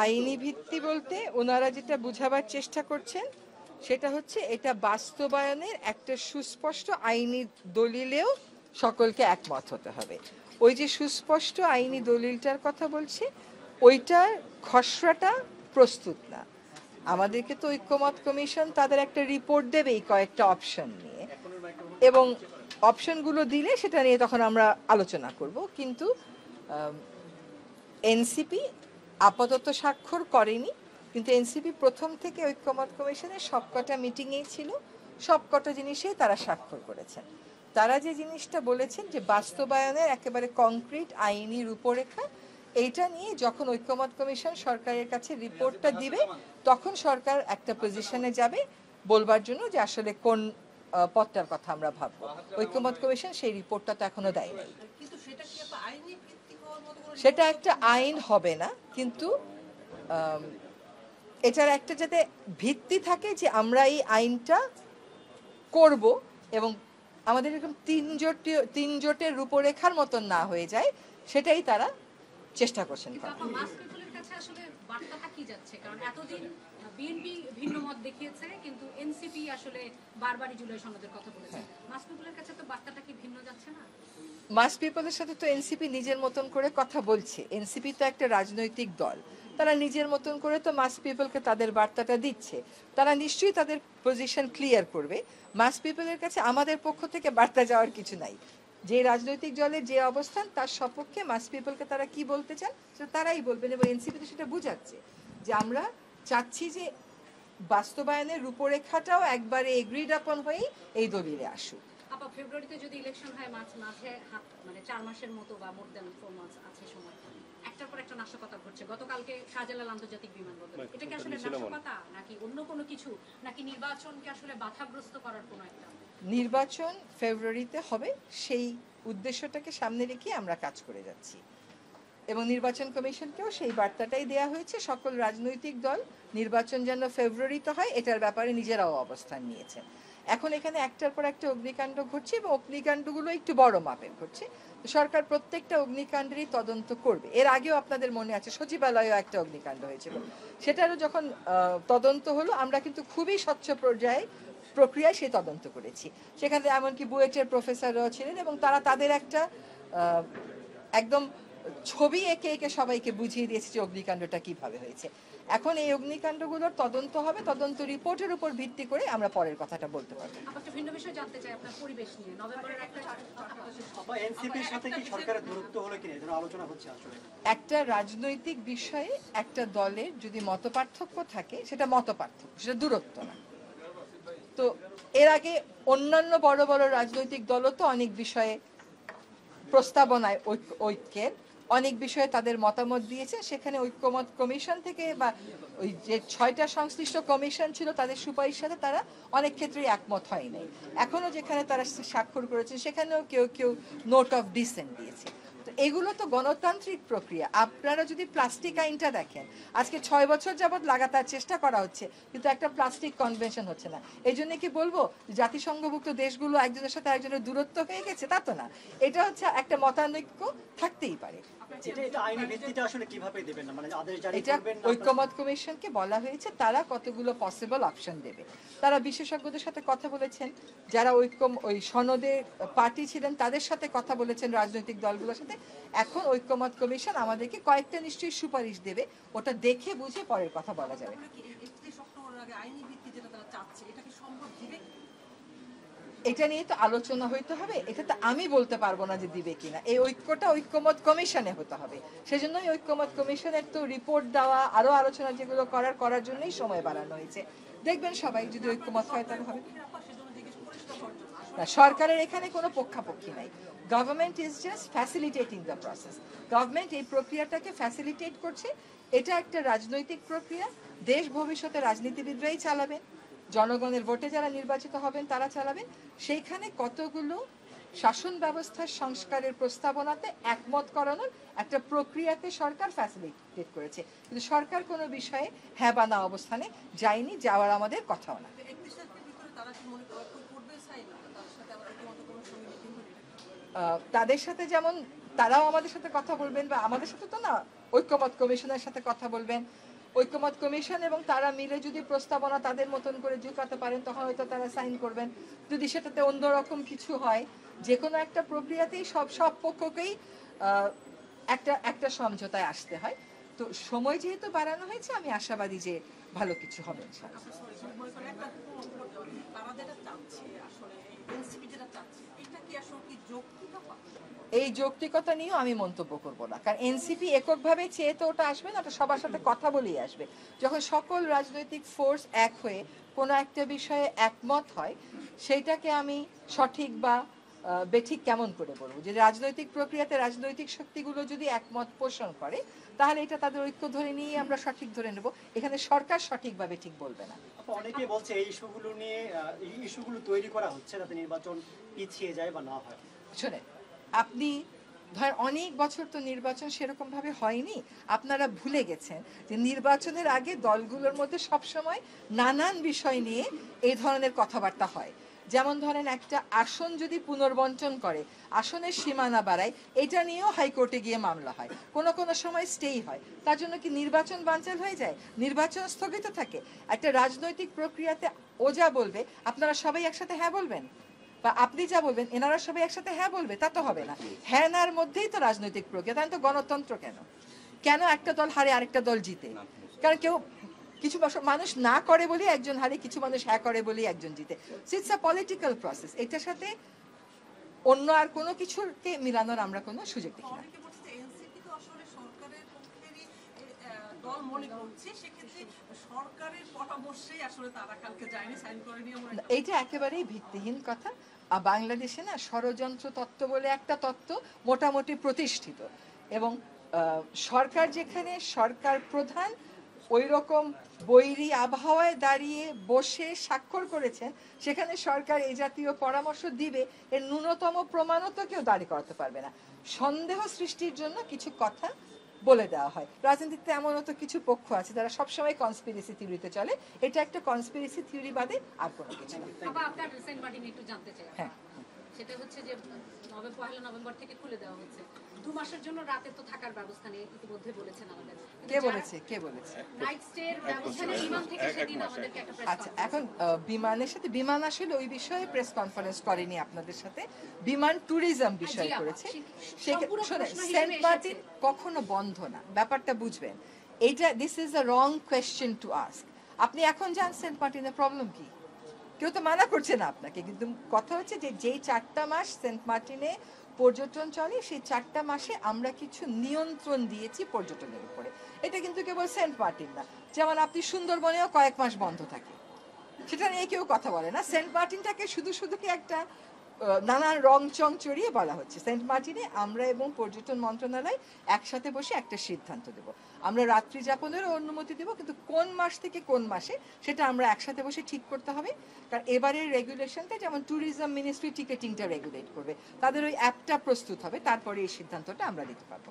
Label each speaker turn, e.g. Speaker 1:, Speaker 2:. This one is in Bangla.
Speaker 1: আইনি ভিত্তি বলতে ওনারা যেটা বুঝাবার চেষ্টা করছেন সেটা হচ্ছে এটা বাস্তবায়নের একটা সুস্পষ্ট আইনি দলিলেও সকলকে একমত হতে হবে। ওই যে সুস্পষ্ট আইনি দলিলটার কথা বলছি, ওইটার খসড়াটা প্রস্তুত না। আমাদেরকে তো ঐক্যমত কমিশন তাদের একটা রিপোর্ট দেবেই কয়েকটা অপশন নিয়ে, এবং অপশনগুলো দিলে সেটা নিয়ে তখন আমরা আলোচনা করব। কিন্তু এনসিপি আপাতত স্বাক্ষর করেনি, কিন্তু এনসিপি প্রথম থেকে ঐক্যমত কমিশনের সবকটা মিটিংয়েই ছিল, সবকটা জিনিসেই তারা স্বাক্ষর করেছেন। তারা যে জিনিসটা বলেছেন যে বাস্তবায়নের একেবারে কংক্রিট আইনি রূপরেখা, এইটা নিয়ে যখন ঐক্যমত কমিশন সরকারের কাছে রিপোর্টটা দিবে তখন সরকার একটা পজিশনে যাবে বলবার জন্য যে আসলে কোন পথটার কথা আমরা ভাববো। ঐক্যমত কমিশন সেই রিপোর্টটা তো এখনো দেয় নাই। সেটা একটা আইন হবে না, কিন্তু এটার একটা যাতে ভিত্তি থাকে যে আমরা এই আইনটা করব, এবং আমাদের এরকম তিন জোটের রূপরেখার মতন না হয়ে যায়, সেটাই তারা চেষ্টা করছেন।
Speaker 2: বিএনপি ভিন্ন মত দেখিয়েছে, কিন্তু এনসিপি আসলে বারবারই জুলাই সনদের কথা বলেছে। মাস পিপলের কাছে তো বার্তাটা কি ভিন্ন যাচ্ছে না?
Speaker 1: মাস পিপলের সাথে তো এনসিপি নিজের মতন করে কথা বলছে। এনসিপি তো একটা রাজনৈতিক দল, তারা নিজের মতন করে তো মাস পিপলকে তাদের বার্তাটা দিচ্ছে। তারা নিশ্চয়ই তাদের পজিশন ক্লিয়ার করবে। মাস পিপলের কাছে আমাদের পক্ষ থেকে বার্তা যাওয়ার কিছু নাই। যে রাজনৈতিক দলের যে অবস্থান তার সপক্ষে মাস পিপলকে তারা কি বলতে চান সেটা তারাই বলবেন, এবং এনসিপি তো সেটা বুঝাচ্ছে যে আমরা চাচ্ছি যে বাস্তবায়নের রূপরেখাটাও একবারে এগ্রিড আপন হয়েই এই দলিলে আসুক।
Speaker 2: আপা, ফেব্রুয়ারিতে যদি ইলেকশন হয়, মাঝে মানে 4 মাসের মতো বা মোর দ্যান 4 মাস আছে সময়, একটার পর একটা নাশকতা ঘটছে। গতকালকে শাহজালাল আন্তর্জাতিক বিমানবন্দর, এটা কি আসলে নাশকতা নাকি অন্য কোনো কিছু, নাকি নির্বাচনকে আসলে বাধাগ্রস্ত করার কোনো একটা?
Speaker 1: নির্বাচন ফেব্রুয়ারিতে হবে, সেই উদ্দেশ্যটাকে সামনে রেখে আমরা কাজ করে যাচ্ছি, এবং নির্বাচন কমিশনকেও সেই বার্তাটাই দেয়া হয়েছে। সকল রাজনৈতিক দল নির্বাচন যেন ফেব্রুয়ারিতে হয় এটার ব্যাপারে নিজেরাও অবস্থান নিয়েছে। এখন এখানে একটার পর একটা অগ্নিকাণ্ড ঘটছে, এবং অগ্নিকাণ্ডগুলো একটু বড় মাপের ঘটছে। সরকার প্রত্যেকটা অগ্নিকাণ্ডেরই তদন্ত করবে। এর আগেও আপনাদের মনে আছে সচিবালয়েও একটা অগ্নিকাণ্ড হয়েছিল, সেটারও যখন তদন্ত হলো আমরা কিন্তু খুবই স্বচ্ছ প্রক্রিয়ায় সেই তদন্ত করেছি। সেখানে এমনকি বুয়েটের প্রফেসররাও ছিলেন, এবং তারা তাদের একটা একদম ছবি এঁকে এঁকে সবাইকে বুঝিয়ে দিয়েছে যে অগ্নিকাণ্ডটা কিভাবে হয়েছে। এখন এই অগ্নিকাণ্ডগুলোর তদন্ত হবে, তদন্ত রিপোর্টের উপর ভিত্তি করে আমরা পরের কথাটা বলতে পারবো।
Speaker 2: একটা ভিন্ন বিষয় জানতে চাই আপনার পরিবেশ নিয়ে। নভেম্বরের
Speaker 3: এনসিপির সাথে কি সরকারের দূরত্ব হলো কিনা এর আলোচনা হচ্ছে আসলে?
Speaker 1: একটা রাজনৈতিক বিষয়ে একটা দলের যদি মতপার্থক্য থাকে সেটা মতপার্থক্য, সেটা দূরত্ব না। তো এর আগে অন্যান্য বড় বড় রাজনৈতিক দলও তো অনেক বিষয়ে প্রস্তাবনায় ঐক্যের অনেক বিষয়ে তাদের মতামত দিয়েছে। সেখানে ঐক্যমত কমিশন থেকে বা ওই যে 6টা সংশ্লিষ্ট কমিশন ছিল তাদের সুপারিশ সাথে তারা অনেক ক্ষেত্রেই একমত হয় নাই। এখনো যেখানে তারা স্বাক্ষর করেছে সেখানেও কেউ কেউ নোট অফ ডিসেন্ট দিয়েছে। তো এগুলো তো গণতান্ত্রিক প্রক্রিয়া। আপনারা যদি প্লাস্টিক আইনটা দেখেন, আজকে 6 বছর যাবৎ লাগাতার চেষ্টা করা হচ্ছে, কিন্তু একটা প্লাস্টিক কনভেনশন হচ্ছে না। এই জন্য কি বলবো জাতিসংঘভুক্ত দেশগুলো একজনের সাথে একজনের দূরত্ব হয়ে গেছে? তা তো না। এটা হচ্ছে একটা মতানৈক্য থাকতেই পারে। এটা ঐক্যমত কমিশনকে বলা হয়েছে তারা কতগুলো পসিবল অপশন দেবে। তারা বিশেষজ্ঞদের সাথে কথা বলেছেন, যারা ওই সনদে পার্টি ছিলেন তাদের সাথে কথা বলেছেন, রাজনৈতিক দলগুলোর সাথে। এখন ঐক্যমত কমিশন আমাদেরকে কয়েকটা নিশ্চয়ই সুপারিশ দেবে, ওটা দেখে বুঝে পরের কথা বলা যাবে। এটা নিয়ে তো আলোচনা হইতে হবে, এটা তো আমি বলতে পারবো না যে দিবে কিনা। এই ঐক্যটা ঐক্যমত কমিশনে হতে হবে। সেজন্যই ঐক্যমত কমিশনের তো রিপোর্ট দেওয়া, আরো আলোচনা যেগুলো করার জন্যই সময় বাড়ানো হয়েছে। দেখবেন সবাই যদি ঐক্যমত হয় তাহলে হবে। সরকারের এখানে কোনো পক্ষাপক্ষি নাই। Government is just facilitating the process. Government এই প্রক্রিয়াটাকে ফ্যাসিলিটেট করছে। এটা একটা রাজনৈতিক প্রক্রিয়া। দেশ ভবিষ্যতে রাজনীতিবিদরাই চালাবেন, জনগণের ভোটে যারা নির্বাচিত হবেন তারা চালাবেন। সেইখানে কতগুলো শাসন ব্যবস্থার সংস্কারের প্রস্তাবনাতে একমত করানোর একটা প্রক্রিয়াতে সরকার ফ্যাসিলিটেট করেছে, কিন্তু সরকার কোনো বিষয়ে হ্যাঁ বা না অবস্থানে যায়নি, যাওয়ার আমাদের কথাও না। তাদের সাথে যেমন তারাও আমাদের সাথে কথা বলবেন, বা আমাদের সাথে তো না, ঐক্যমত কমিশনের সাথে কথা বলবেন। ঐক্যমত কমিশন এবং তারা মিলে যদি প্রস্তাবনা তাদের মতন করে ঝুঁকাতে পারেন তখন হয়তো তারা সাইন করবেন। যদি সেটাতে অন্যরকম কিছু হয়, যে কোনো একটা প্রক্রিয়াতেই সব পক্ষকেই একটা সমঝোতায় আসতে হয়। তো সময় যেহেতু বাড়ানো হয়েছে, আমি আশাবাদী যে ভালো কিছু হবে ইনশাআল্লাহ। এই যৌক্তিকতা নিয়েও আমি মন্তব্য করব না, কারণ এনসিপি এককভাবে চেয়ে তো ওটা আসবে না, ওটা সবার সাথে কথা বলেই আসবে। যখন সকল রাজনৈতিক ফোর্স এক হয়ে কোনো একটা বিষয়ে একমত হয়, সেইটাকে আমি সঠিক বা বেঠিক কেমন করে বলবো? যে রাজনৈতিক প্রক্রিয়াতে রাজনৈতিক শক্তিগুলো যদি একমত পোষণ করে, তাহলে এটা তাদের ঐক্য ধরে নিয়ে আমরা সঠিক ধরে নেব। এখানে সরকার সঠিক বা বেঠিক বলবে না।
Speaker 3: অনেকে বলছে এই ইস্যুগুলো নিয়ে এই ইস্যুগুলো তৈরি করা হচ্ছে যাতে নির্বাচন পিছিয়ে যায় বা না হয়।
Speaker 1: শোনেন, আপনি ধর অনেক বছর তো নির্বাচন সেরকম ভাবে হয়নি। আপনারা ভুলে গেছেন যে নির্বাচনের আগে দলগুলোর মধ্যে সবসময় নানান বিষয় নিয়ে এই ধরনের কথাবার্তা হয়। যেমন ধরেন, একটা আসন যদি পুনর্বণ্টন করে, আসনের সীমানা বাড়ায়, এটা নিয়েও হাইকোর্টে গিয়ে মামলা হয়, কোনো কোনো সময় স্টেই হয়। তার জন্য কি নির্বাচন বানচাল হয়ে যায়? নির্বাচন স্থগিত থাকে? একটা রাজনৈতিক প্রক্রিয়াতে ও যা বলবে আপনারা সবাই একসাথে হ্যাঁ বলবেন, বা আপনি যা বলবেন এনারা সবাই একসাথে হ্যাঁ বলবে? তা তো হবে না। হ্যাঁ নার মধ্যেই তো রাজনৈতিক প্রক্রিয়া। তাই তো গণতন্ত্র কেন? কেন একটা দল হারে আরেকটা দল জিতে? কারণ কিছু মানুষ না করে বলি একজন হারে, কিছু মানুষ হ্যাঁ করে বলি একজন জিতে। It's a political process. এটার সাথে অন্য আর কোনো কিছুকে মিলানোর আমরা কোনো সুযোগ দেখি না। এইটা একেবারেই ভিত্তিহীন কথা। বাংলাদেশে না ষড়যন্ত্র তত্ত্ব বলে একটা তত্ত্ব মোটামুটি প্রতিষ্ঠিত, এবং সরকার যেখানে সরকার প্রধান ওই রকম বৈরী আবহাওয়ায় দাঁড়িয়ে বসে স্বাক্ষর করেছেন, সেখানে সরকার এই জাতীয় পরামর্শ দিবে এর ন্যূনতম প্রমাণও তো কেউ দাঁড়ি করাতে পারবে না। সন্দেহ সৃষ্টির জন্য কিছু কথা বলে দেওয়া হয়। রাজনীতিতে এমনও তো কিছু পক্ষ আছে যারা সবসময় কনস্পিরেসি থিওরিতে চলে। এটা একটা কনস্পিরেসি থিওরি বাদে আর কোনো কিছু না।
Speaker 2: আপনার সেন্ট মার্টিন একটু জানতে চাই।
Speaker 1: হ্যাঁ,
Speaker 2: সেটা হচ্ছে যে 1 নভেম্বর থেকে খুলে দেওয়া হচ্ছে। 2 মাসের জন্য রাতে তো থাকার ব্যবস্থা নেই, ইতিমধ্যে বলেছেন আমাদের।
Speaker 1: কে বলেছে?
Speaker 2: নাইট স্টের ব্যবস্থা নেই বিমান থেকে, সেদিন আমাদেরকে একটা প্রেস
Speaker 1: আচ্ছা, এখন বিমান আসলে ওই বিষয়ে প্রেস কনফারেন্স করেনি আপনাদের সাথে, বিমান ট্যুরিজম বিষয়ে করেছে। সেন্ট মার্টিন কখনো বন্ধ না, ব্যাপারটা বুঝবেন। This is a wrong question to ask. আপনি এখন যান সেন্ট মার্টিনের, প্রবলেম কি? কেউ তো মানা করছে না আপনাকে, কিন্তু কথা হচ্ছে যে যেই 4টা মাস সেন্ট মার্টিনে পর্যটন চলে, সেই 4টা মাসে আমরা কিছু নিয়ন্ত্রণ দিয়েছি পর্যটনের উপরে। এটা কিন্তু কেবল সেন্ট মার্টিন না, যেমন আপনি সুন্দরবনেও কয়েক মাস বন্ধ থাকে, সেটা নিয়ে কেউ কথা বলে না। সেন্ট মার্টিনটাকে শুধু কি একটা নানান রং চং চড়িয়ে বলা হচ্ছে। সেন্ট মার্টিনে আমরা এবং পর্যটন মন্ত্রণালয় একসাথে বসে একটা সিদ্ধান্ত দেব। আমরা রাত্রি যাপনেরও অনুমতি দেব, কিন্তু কোন মাস থেকে কোন মাসে সেটা আমরা একসাথে বসে ঠিক করতে হবে। কারণ এবারের রেগুলেশনটা, যেমন ট্যুরিজম মিনিস্ট্রি টিকেটিংটা রেগুলেট করবে, তাদের ওই অ্যাপটা প্রস্তুত হবে, তারপরে এই সিদ্ধান্তটা আমরা দিতে পারবো।